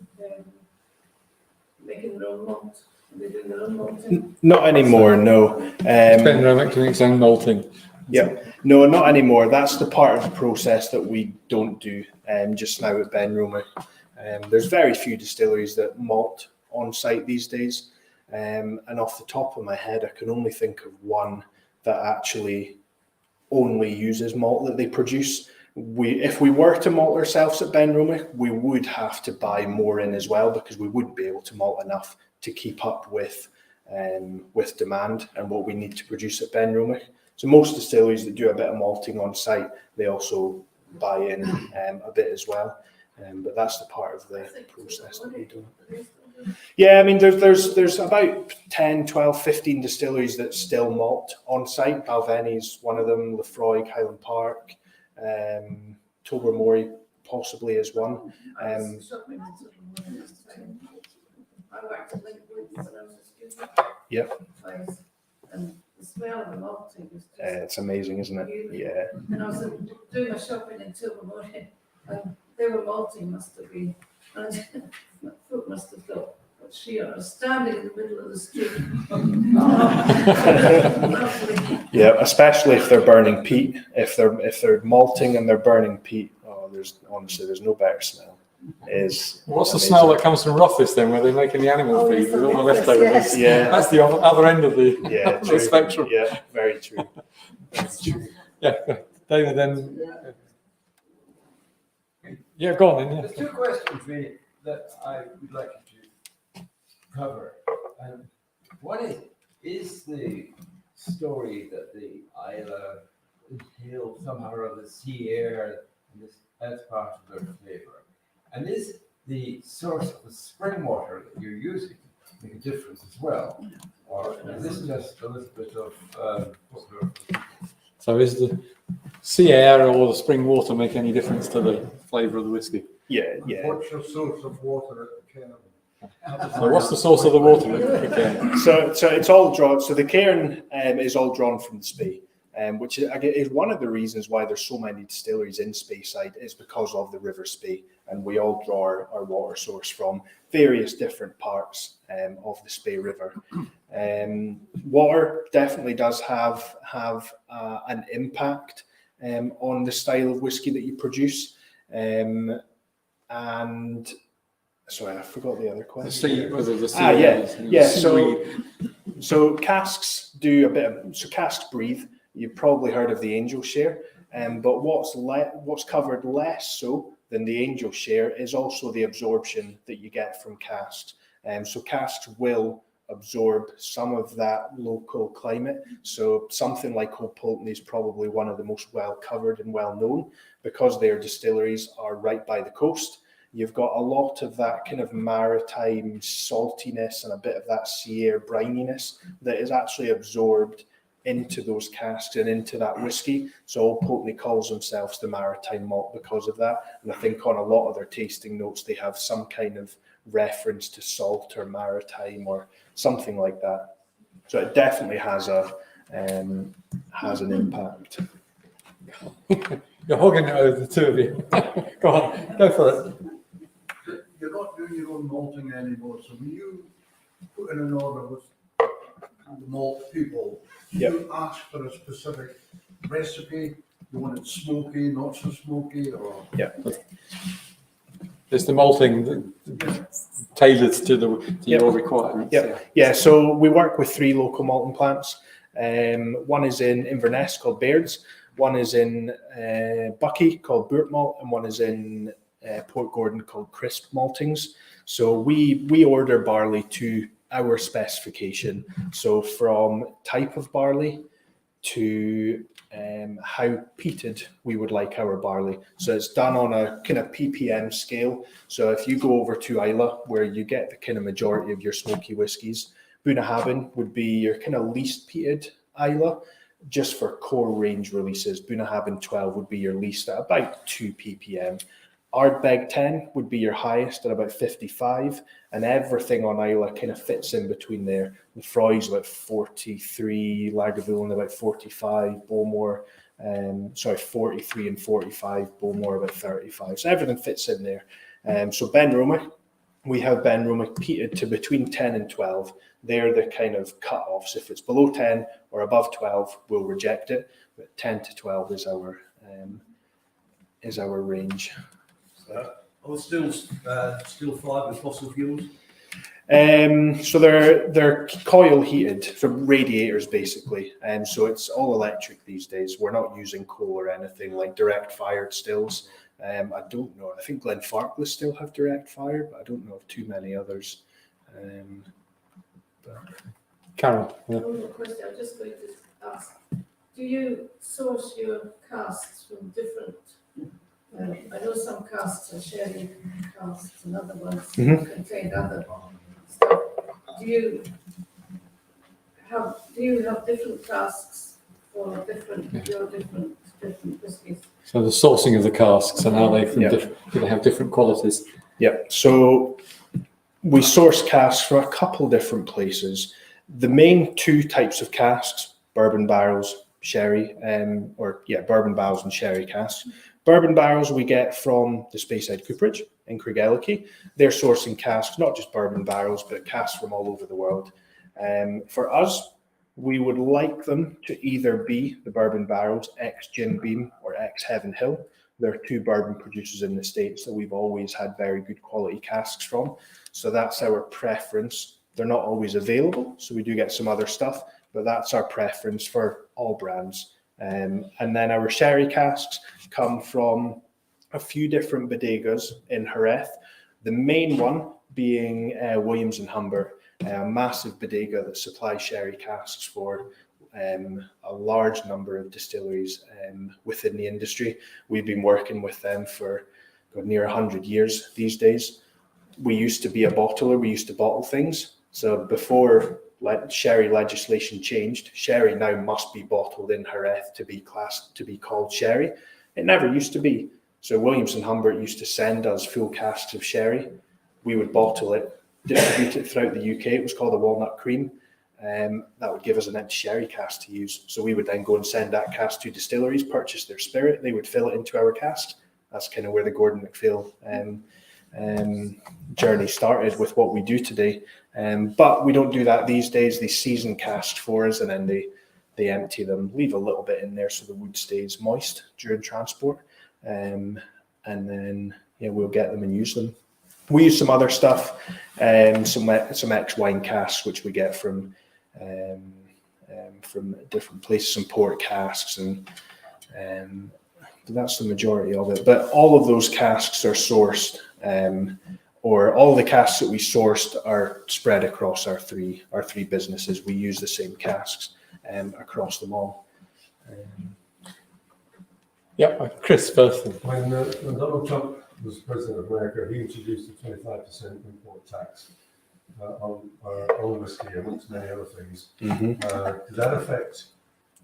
making their own malt? Are they doing their own malting? Not anymore, no. Penrose doing its own malting. Yeah, No, not anymore. That's the part of the process that we don't do just now at Ben Roma. There's very few distilleries that malt on site these days. And off the top of my head, I can only think of one that actually only uses malt that they produce. If we were to malt ourselves at Ben Roma, we would have to buy more in as well, because we wouldn't be able to malt enough to keep up with demand and what we need to produce at Ben Roma. So most distilleries that do a bit of malting on site, they also buy in a bit as well. But that's the part of the process that we do. Yeah, I mean, there's about 10, 12, 15 distilleries that still malt on site. Balvenie one of them, Lefroy, Highland Park, Tobermory possibly is one. I worked at Lincoln when I was a student. Yep. Twice. And the smell of the malting was just It's amazing, isn't it? beautiful. Yeah. And I was doing my shopping in Tobermory, and they were malting, must have been. And my foot must have felt sheer. I was standing in the middle of the street. Lovely. Yeah, especially if they're burning peat. If they're malting and they're burning peat, there's no better smell. What's the smell that comes from Rothes then, where they're making the animal feed with all the leftovers? Yes. Yeah, That's the other end of the, yeah, the true. spectrum. Yeah, very true. Very true. Yeah, David, then. Yeah, go on then. There's two questions really that I would like you to cover. One is the story that the Isla inhaled somehow or other sea air, and this as part of their flavour? And is the source of the spring water that you're using make a difference as well? Or is this just a little bit of So is the sea air or the spring water make any difference to the flavour of the whiskey? Yeah, yeah. What's your source of water at the Cairn? So what's the source of the water again? So it's all drawn. So the Cairn is all drawn from the Spey, which is one of the reasons why there's so many distilleries in Speyside, is because of the River Spey, and we all draw our water source from various different parts of the Spey River. Water definitely does have an impact on the style of whiskey that you produce, and sorry, I forgot the other question. So casks do a bit of, so casks breathe. You've probably heard of the angel share, but what's covered less so than the angel share is also the absorption that you get from casks. So casks will absorb some of that local climate. So something like Hope Pulteney is probably one of the most well covered and well known, because their distilleries are right by the coast. You've got a lot of that kind of maritime saltiness and a bit of that sea air brininess that is actually absorbed into those casks and into that whiskey. So Old Pulteney calls themselves the maritime malt because of that. And I think on a lot of their tasting notes, they have some kind of reference to salt or maritime or something like that. So it definitely has an impact. You're hogging it over, the two of you. Go on, go for it. You're not doing your own malting anymore, so when you put in an order with the malt people, you ask for a specific recipe, you want it smoky, not so smoky, or? Yeah. It's the malting tailored to your requirements. Yeah. So we work with 3 local malting plants. One is in Inverness called Baird's, one is in Bucky called Bourt Malt, and one is in Port Gordon called Crisp Maltings. So we order barley to our specification. So from type of barley to how peated we would like our barley. So it's done on a kind of ppm scale. So if you go over to Islay, where you get the kind of majority of your smoky whiskies, Bunnahabhain would be your kind of least peated Islay. Just for core range releases, Bunnahabhain 12 would be your least at about 2 ppm. Ardbeg 10 would be your highest at about 55, and everything on Islay kind of fits in between there. Lefroy's about 43, Lagavulin about 45, Bowmore, 43 and 45, Bowmore about 35. So everything fits in there. So Ben Roma, we have Benroma peated to between 10 and 12. They're the kind of cut-offs. If it's below 10 or above 12, we'll reject it. But 10 to 12 is our range. Are still fired with fossil fuels? So they're coil heated from radiators basically, and so it's all electric these days. We're not using coal or anything like direct fired stills. I don't know. I think Glenfarclas still have direct fire, but I don't know of too many others. Carol. Yeah. One more question, I'm just going to ask, do you source your casks from different, I know some casks are sherry casks and other ones contain other stuff. Do you have different casks for different whiskies? So the sourcing of the casks and how they from do they have different qualities? Yeah, so we source casks from a couple different places. The main two types of casks, bourbon barrels, sherry, bourbon barrels and sherry casks. Bourbon barrels we get from the Speyside Cooperage in Craigellachie. They're sourcing casks, not just bourbon barrels, but casks from all over the world. For us, we would like them to either be the bourbon barrels, ex-Jim Beam or ex-Heaven Hill. There are two bourbon producers in the States that we've always had very good quality casks from. So that's our preference. They're not always available, so we do get some other stuff, but that's our preference for all brands. And then our sherry casks come from a few different bodegas in Jerez. The main one being Williams and Humber, a massive bodega that supplies sherry casks for a large number of distilleries within the industry. We've been working with them for near 100 years these days. We used to be a bottler. We used to bottle things. So before sherry legislation changed, sherry now must be bottled in Jerez to be called sherry. It never used to be. So Williams and Humbert used to send us full casks of sherry. We would bottle it, distribute it throughout the UK. It was called a walnut cream. That would give us an empty sherry cask to use. So we would then go and send that cask to distilleries, purchase their spirit. They would fill it into our casks. That's kind of where the Gordon Macphail journey started with what we do today. But we don't do that these days. They season casks for us and then they empty them, leave a little bit in there so the wood stays moist during transport. And then we'll get them and use them. We use some other stuff, some ex-wine casks, which we get from different places, some port casks, and that's the majority of it. But all of those casks are sourced, or all the casks that we sourced are spread across our three businesses. We use the same casks across them all. Chris first. When Donald Trump was president of America, he introduced a 25% import tax on whiskey, amongst many other things. Did that affect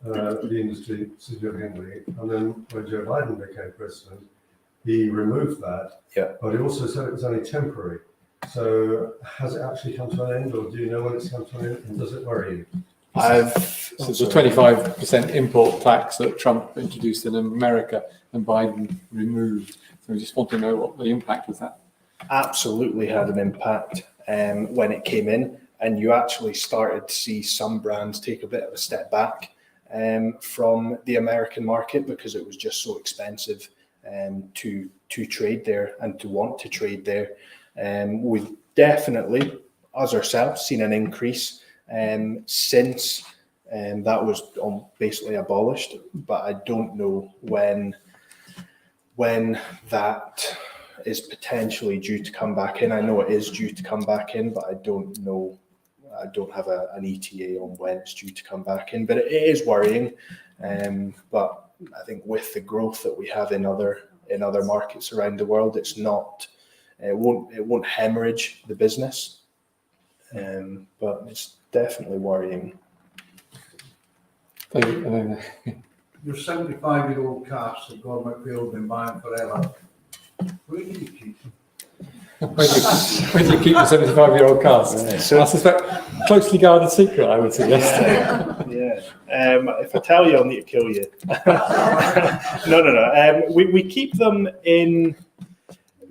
the industry significantly? And then when Joe Biden became president, he removed that, but he also said it was only temporary. So has it actually come to an end, or do you know when it's come to an end, and does it worry you? So it's a 25% import tax that Trump introduced in America and Biden removed. So we just want to know what the impact was that. Absolutely had an impact when it came in, and you actually started to see some brands take a bit of a step back from the American market because it was just so expensive to trade there and to want to trade there. We've definitely, us ourselves, seen an increase since that was basically abolished, but I don't know when that is potentially due to come back in. I know it is due to come back in, but I don't know. I don't have an ETA on when it's due to come back in, but it is worrying. But I think with the growth that we have in other markets around the world, it won't hemorrhage the business. But it's definitely worrying. Thank you. Your 75-year-old casks that Gordon Macphail has been buying forever, where do you keep them? Where do you keep the 75-year-old casks? So I suspect closely guarded secret, I would suggest. If I tell you, I'll need to kill you. No. We keep them in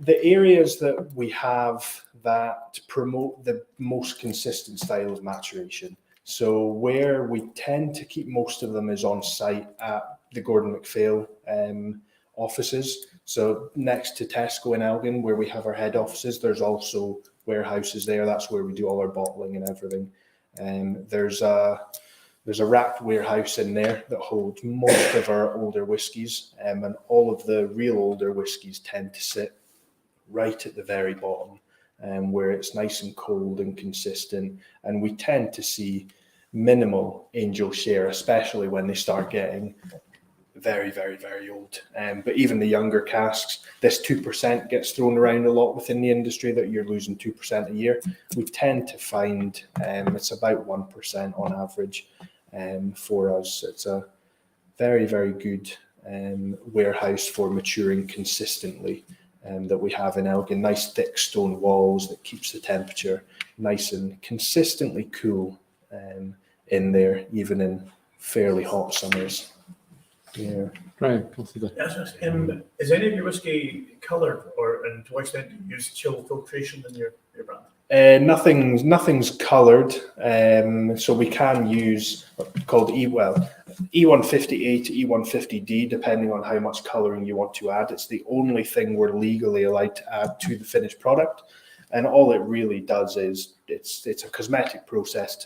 the areas that we have that promote the most consistent style of maturation. So where we tend to keep most of them is on site at the Gordon Macphail offices. So next to Tesco in Elgin, where we have our head offices, there's also warehouses there. That's where we do all our bottling and everything. There's a wrapped warehouse in there that holds most of our older whiskies, and all of the real older whiskies tend to sit right at the very bottom, where it's nice and cold and consistent. And we tend to see minimal angel share, especially when they start getting very, very, very old. But even the younger casks, this 2% gets thrown around a lot within the industry, that you're losing 2% a year. We tend to find it's about 1% on average for us. It's a very, very good warehouse for maturing consistently that we have in Elgin. Nice thick stone walls that keeps the temperature nice and consistently cool in there, even in fairly hot summers. Yeah. Great. Is any of your whiskey coloured, and to what extent do you use chill filtration in your brand? Nothing's coloured, so we can use what's called E150A to E150D, depending on how much colouring you want to add. It's the only thing we're legally allowed to add to the finished product, and all it really does is it's a cosmetic process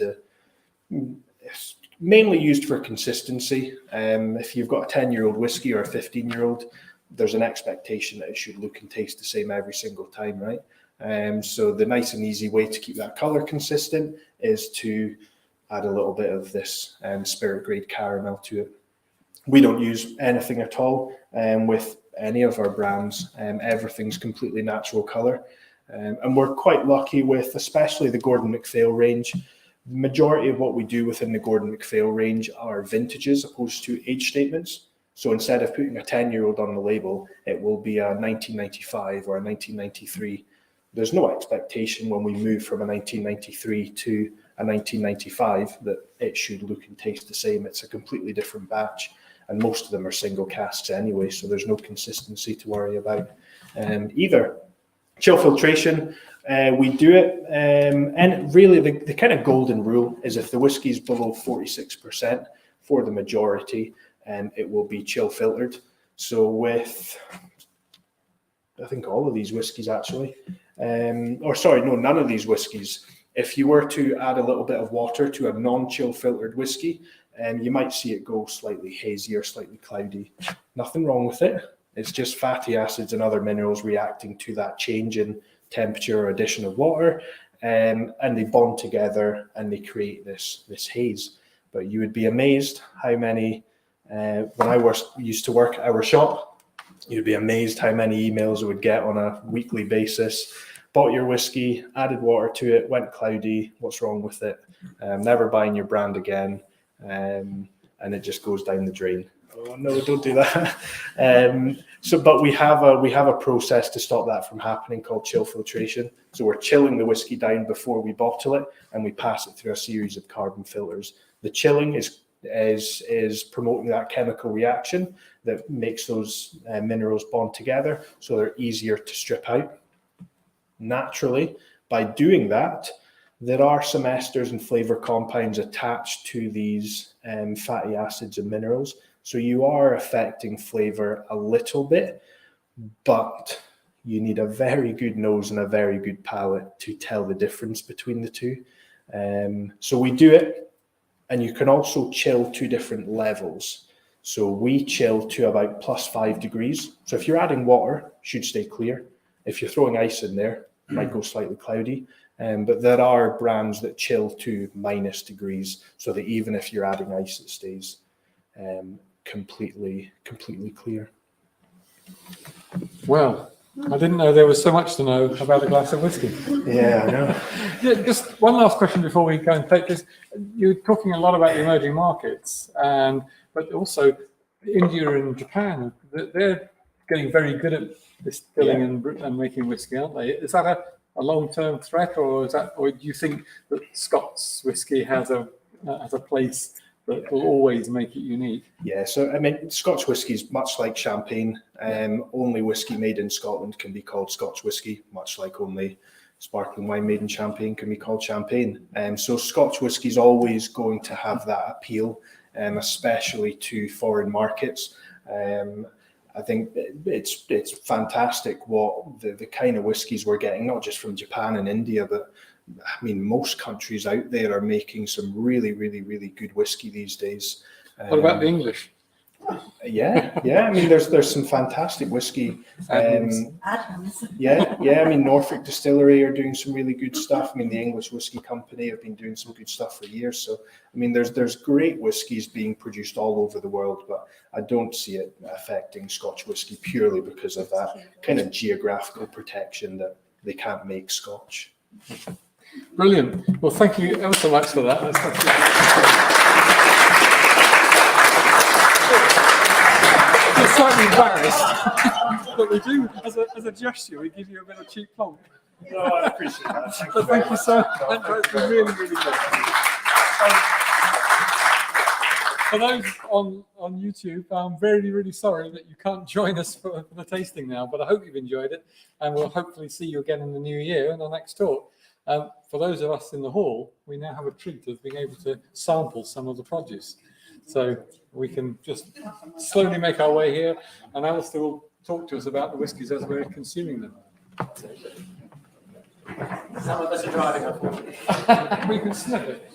it's mainly used for consistency. If you've got a 10-year-old whiskey or a 15-year-old, there's an expectation that it should look and taste the same every single time, right? So the nice and easy way to keep that colour consistent is to add a little bit of this spirit grade caramel to it. We don't use anything at all with any of our brands. Everything's completely natural colour. And we're quite lucky with, especially the Gordon Macphail range. The majority of what we do within the Gordon Macphail range are vintages opposed to age statements. So instead of putting a 10-year-old on the label, it will be a 1995 or a 1993. There's no expectation when we move from a 1993 to a 1995 that it should look and taste the same. It's a completely different batch, and most of them are single casks anyway, so there's no consistency to worry about either. Chill filtration, we do it, and really the kind of golden rule is if the whiskey is below 46% for the majority, it will be chill filtered. So with, I think all of these whiskies actually, none of these whiskies, if you were to add a little bit of water to a non-chill filtered whiskey, you might see it go slightly hazy or slightly cloudy. Nothing wrong with it. It's just fatty acids and other minerals reacting to that change in temperature or addition of water, and they bond together and they create this haze. But you would be amazed how many, when I used to work at our shop, you'd be amazed how many emails I would get on a weekly basis. Bought your whiskey, added water to it, went cloudy. What's wrong with it? Never buying your brand again, and it just goes down the drain. Oh no, don't do that. But we have a process to stop that from happening called chill filtration. So we're chilling the whiskey down before we bottle it, and we pass it through a series of carbon filters. The chilling is promoting that chemical reaction that makes those minerals bond together, so they're easier to strip out. Naturally, by doing that, there are some esters and flavor compounds attached to these fatty acids and minerals. So you are affecting flavor a little bit, but you need a very good nose and a very good palate to tell the difference between the two. So we do it, and you can also chill to different levels. So we chill to about +5 degrees. So if you're adding water, it should stay clear. If you're throwing ice in there, it might go slightly cloudy. But there are brands that chill to -, so that even if you're adding ice, it stays completely clear. Well, I didn't know there was so much to know about a glass of whiskey. Yeah, I know. Yeah, just one last question before we go and take this. You're talking a lot about the emerging markets, but also India and Japan. They're getting very good at distilling and making whiskey, aren't they? Is that a long-term threat, or do you think that Scots whiskey has a place that will always make it unique? Yeah, so I mean, Scotch whiskey is much like champagne. Only whiskey made in Scotland can be called Scotch whiskey, much like only sparkling wine made in Champagne can be called champagne. So Scotch whisky is always going to have that appeal, especially to foreign markets. I think it's fantastic what the kind of whiskies we're getting, not just from Japan and India, but I mean, most countries out there are making some really, really, really good whiskey these days. What about the English? Yeah. I mean, there's some fantastic whiskey. Adams. Yeah. I mean, Norfolk Distillery are doing some really good stuff. I mean, the English Whiskey Company have been doing some good stuff for years. So, I mean, there's great whiskies being produced all over the world, but I don't see it affecting Scotch whiskey purely because of that kind of geographical protection that they can't make Scotch. Brilliant. Well, thank you ever so much for that. I'm slightly embarrassed, but we do, as a gesture, we give you a bit of cheap plonk. No, I appreciate that. Thank you so much. It's been really, really good. For those on YouTube, I'm very, really sorry that you can't join us for the tasting now, but I hope you've enjoyed it, and we'll hopefully see you again in the new year in our next talk. For those of us in the hall, we now have a treat of being able to sample some of the produce. So we can just slowly make our way here, and Alastair will talk to us about the whiskies as we're consuming them. Some of us are driving, unfortunately. We can sniff it.